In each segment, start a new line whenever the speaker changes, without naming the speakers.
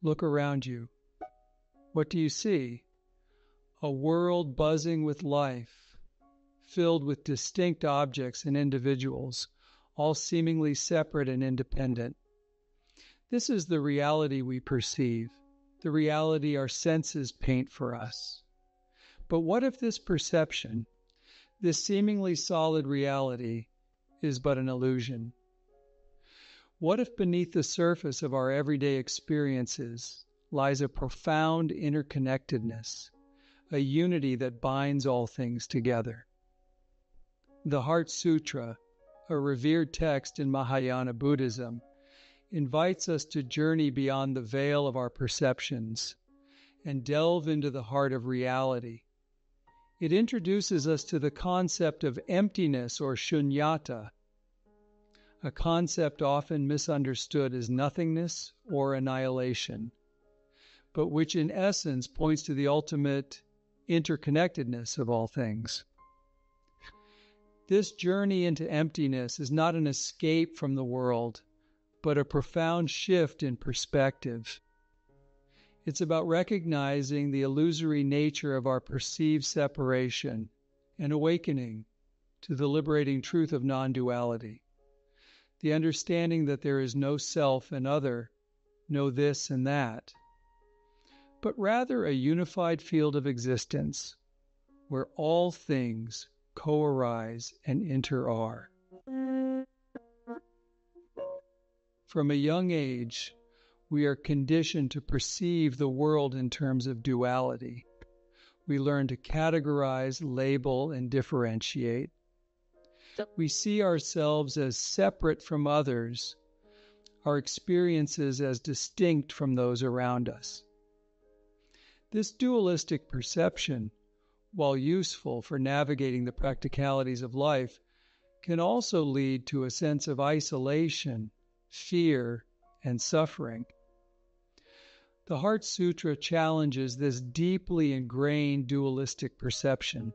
Look around you. What do you see? A world buzzing with life, filled with distinct objects and individuals, all seemingly separate and independent. This is the reality we perceive, the reality our senses paint for us. But what if this perception, this seemingly solid reality, is but an illusion? What if beneath the surface of our everyday experiences lies a profound interconnectedness, a unity that binds all things together? The Heart Sutra, a revered text in Mahayana Buddhism, invites us to journey beyond the veil of our perceptions and delve into the heart of reality. It introduces us to the concept of emptiness or Shunyata, a concept often misunderstood as nothingness or annihilation, but which in essence points to the ultimate interconnectedness of all things. This journey into emptiness is not an escape from the world, but a profound shift in perspective. It's about recognizing the illusory nature of our perceived separation and awakening to the liberating truth of non-duality, the understanding that there is no self and other, no this and that, but rather a unified field of existence where all things co-arise and inter-are. From a young age, we are conditioned to perceive the world in terms of duality. We learn to categorize, label, and differentiate. We see ourselves as separate from others, our experiences as distinct from those around us. This dualistic perception, while useful for navigating the practicalities of life, can also lead to a sense of isolation, fear, and suffering. The Heart Sutra challenges this deeply ingrained dualistic perception.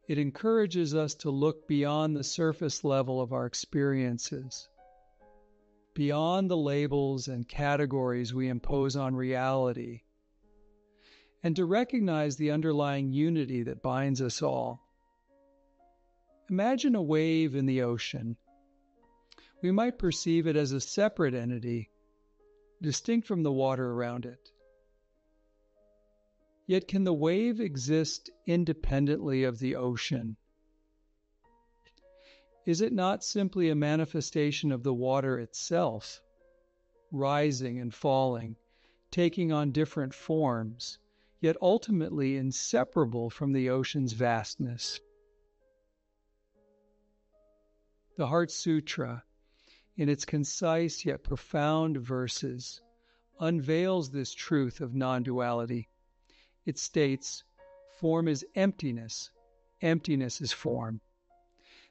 It encourages us to look beyond the surface level of our experiences, beyond the labels and categories we impose on reality, and to recognize the underlying unity that binds us all. Imagine a wave in the ocean. We might perceive it as a separate entity, distinct from the water around it. Yet can the wave exist independently of the ocean? Is it not simply a manifestation of the water itself, rising and falling, taking on different forms, yet ultimately inseparable from the ocean's vastness? The Heart Sutra, in its concise yet profound verses, unveils this truth of non-duality. It states, form is emptiness, emptiness is form.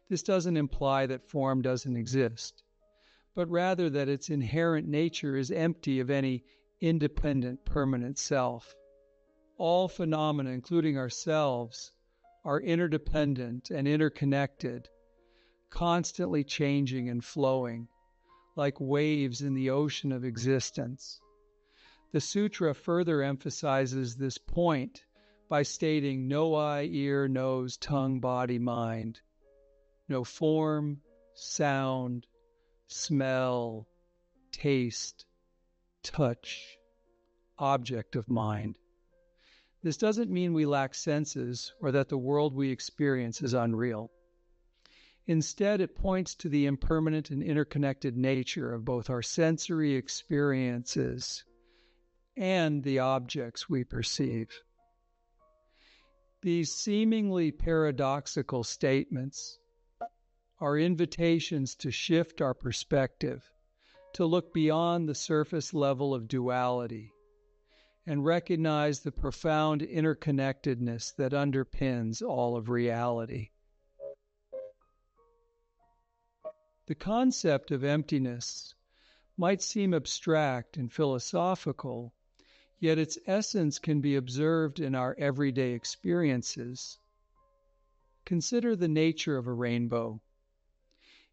This doesn't imply that form doesn't exist, but rather that its inherent nature is empty of any independent, permanent self. All phenomena, including ourselves, are interdependent and interconnected, constantly changing and flowing, like waves in the ocean of existence. The sutra further emphasizes this point by stating no eye, ear, nose, tongue, body, mind, no form, sound, smell, taste, touch, object of mind. This doesn't mean we lack senses or that the world we experience is unreal. Instead, it points to the impermanent and interconnected nature of both our sensory experiences and the objects we perceive. These seemingly paradoxical statements are invitations to shift our perspective, to look beyond the surface level of duality, and recognize the profound interconnectedness that underpins all of reality. The concept of emptiness might seem abstract and philosophical, yet its essence can be observed in our everyday experiences. Consider the nature of a rainbow.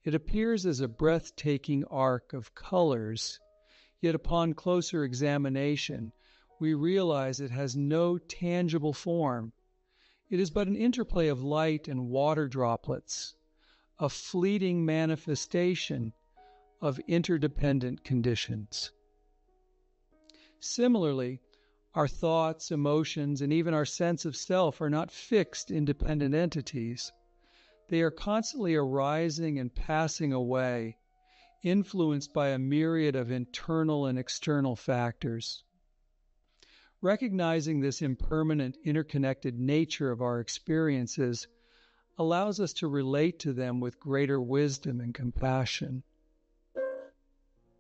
It appears as a breathtaking arc of colors, Yet upon closer examination, we realize it has no tangible form. It is but an interplay of light and water droplets, a fleeting manifestation of interdependent conditions. Similarly, our thoughts, emotions, and even our sense of self are not fixed, independent entities. They are constantly arising and passing away, influenced by a myriad of internal and external factors. Recognizing this impermanent, interconnected nature of our experiences allows us to relate to them with greater wisdom and compassion.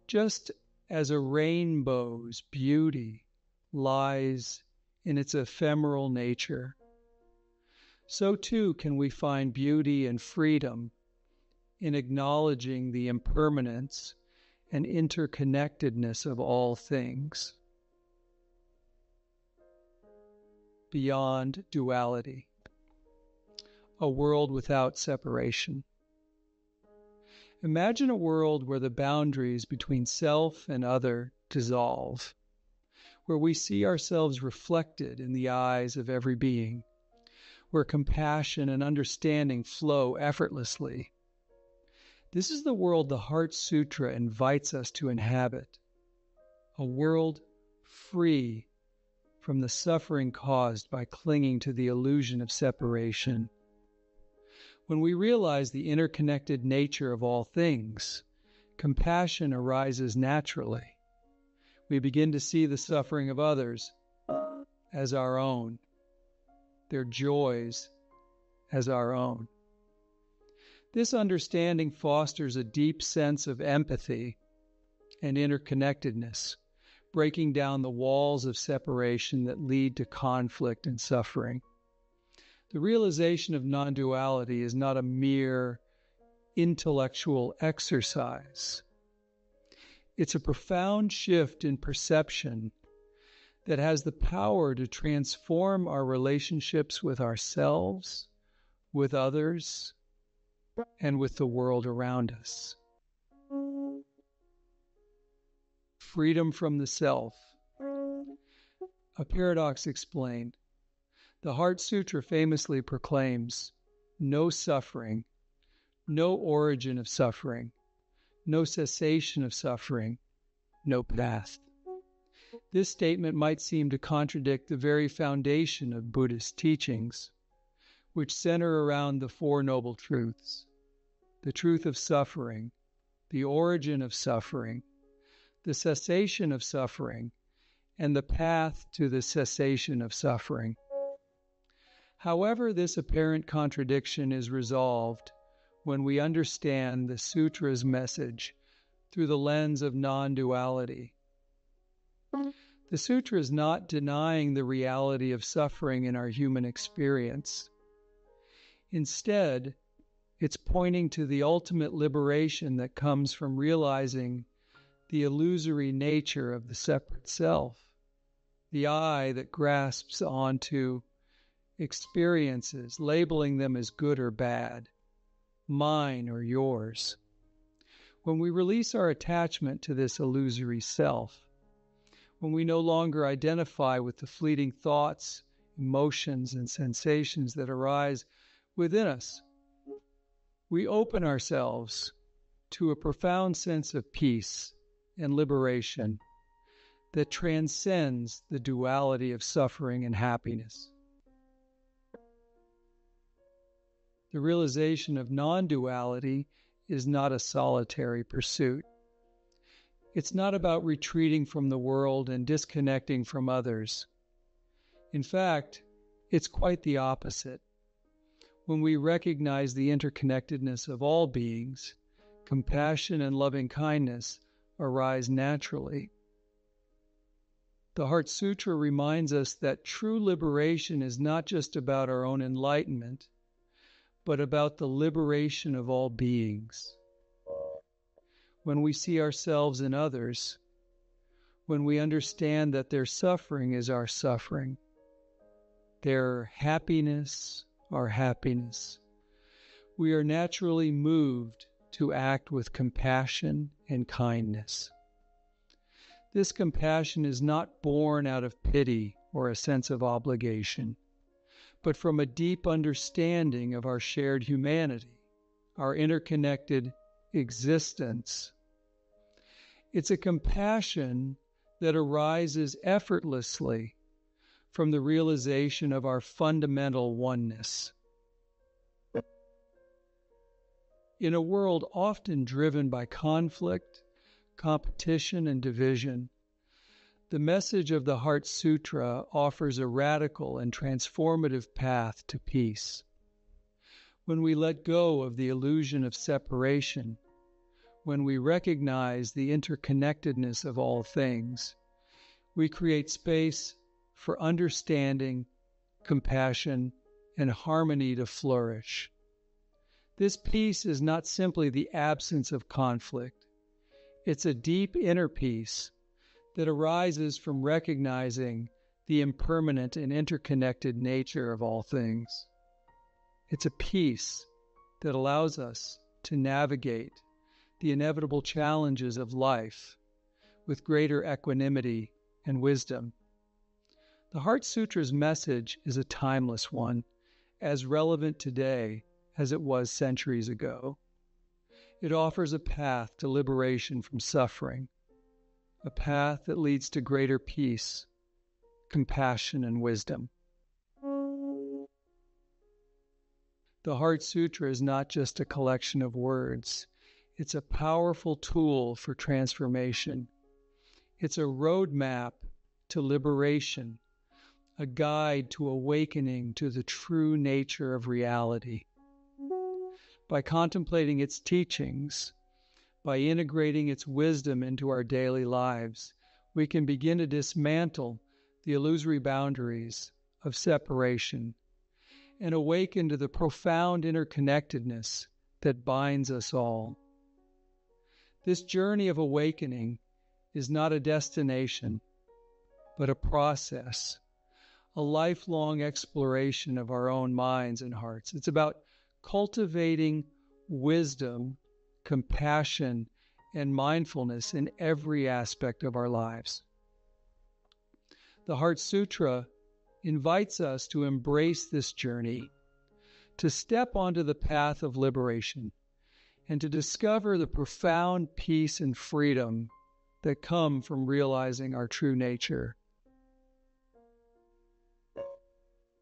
Just as a rainbow's beauty lies in its ephemeral nature, so too can we find beauty and freedom in acknowledging the impermanence and interconnectedness of all things. Beyond duality, a world without separation. Imagine a world where the boundaries between self and other dissolve, where we see ourselves reflected in the eyes of every being, where compassion and understanding flow effortlessly. This is the world the Heart Sutra invites us to inhabit, a world free from the suffering caused by clinging to the illusion of separation. When we realize the interconnected nature of all things, compassion arises naturally. We begin to see the suffering of others as our own, their joys as our own. This understanding fosters a deep sense of empathy and interconnectedness, breaking down the walls of separation that lead to conflict and suffering. The realization of non-duality is not a mere intellectual exercise. It's a profound shift in perception that has the power to transform our relationships with ourselves, with others, and with the world around us. Freedom from the self. A paradox explained. The Heart Sutra famously proclaims no suffering, no origin of suffering, no cessation of suffering, no path. This statement might seem to contradict the very foundation of Buddhist teachings, which center around the Four Noble Truths: the truth of suffering, the origin of suffering, the cessation of suffering, and the path to the cessation of suffering. However, this apparent contradiction is resolved when we understand the sutra's message through the lens of non-duality. The sutra is not denying the reality of suffering in our human experience. Instead, it's pointing to the ultimate liberation that comes from realizing the illusory nature of the separate self, the I that grasps onto experiences, labeling them as good or bad, mine or yours. When we release our attachment to this illusory self, when we no longer identify with the fleeting thoughts, emotions, and sensations that arise within us, we open ourselves to a profound sense of peace and liberation that transcends the duality of suffering and happiness. The realization of non-duality is not a solitary pursuit. It's not about retreating from the world and disconnecting from others. In fact, it's quite the opposite. When we recognize the interconnectedness of all beings, compassion and loving kindness arise naturally. The Heart Sutra reminds us that true liberation is not just about our own enlightenment, but about the liberation of all beings. When we see ourselves in others, when we understand that their suffering is our suffering, their happiness our happiness, we are naturally moved to act with compassion and kindness. This compassion is not born out of pity or a sense of obligation, but from a deep understanding of our shared humanity, our interconnected existence. It's a compassion that arises effortlessly from the realization of our fundamental oneness. In a world often driven by conflict, competition, and division, the message of the Heart Sutra offers a radical and transformative path to peace. When we let go of the illusion of separation, when we recognize the interconnectedness of all things, we create space for understanding, compassion, and harmony to flourish. This peace is not simply the absence of conflict. It's a deep inner peace that arises from recognizing the impermanent and interconnected nature of all things. It's a peace that allows us to navigate the inevitable challenges of life with greater equanimity and wisdom. The Heart Sutra's message is a timeless one, as relevant today as it was centuries ago. It offers a path to liberation from suffering, a path that leads to greater peace, compassion, and wisdom. The Heart Sutra is not just a collection of words. It's a powerful tool for transformation. It's a roadmap to liberation, a guide to awakening to the true nature of reality. By contemplating its teachings, by integrating its wisdom into our daily lives, we can begin to dismantle the illusory boundaries of separation and awaken to the profound interconnectedness that binds us all. This journey of awakening is not a destination, but a process, a lifelong exploration of our own minds and hearts. It's about cultivating wisdom, compassion, and mindfulness in every aspect of our lives. The Heart Sutra invites us to embrace this journey, to step onto the path of liberation, and to discover the profound peace and freedom that come from realizing our true nature.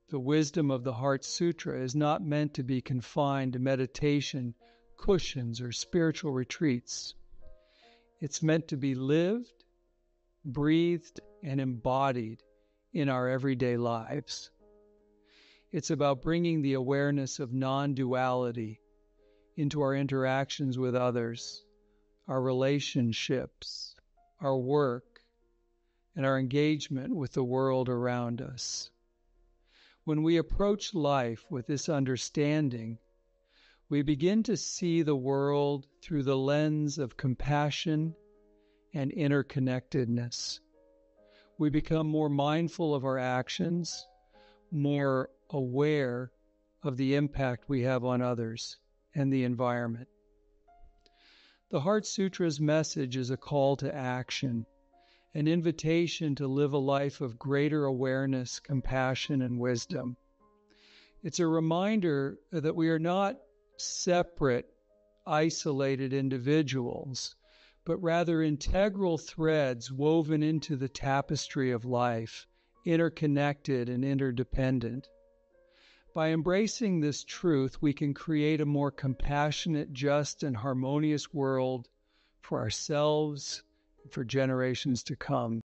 The wisdom of the Heart Sutra is not meant to be confined to meditation, cushions, or spiritual retreats. It's meant to be lived, breathed, and embodied in our everyday lives. It's about bringing the awareness of non-duality into our interactions with others, our relationships, our work, and our engagement with the world around us. When we approach life with this understanding, we begin to see the world through the lens of compassion and interconnectedness. We become more mindful of our actions, more aware of the impact we have on others and the environment. The Heart Sutra's message is a call to action, an invitation to live a life of greater awareness, compassion, and wisdom. It's a reminder that we are not separate, isolated individuals, but rather integral threads woven into the tapestry of life, interconnected and interdependent. By embracing this truth, we can create a more compassionate, just, and harmonious world for ourselves and for generations to come.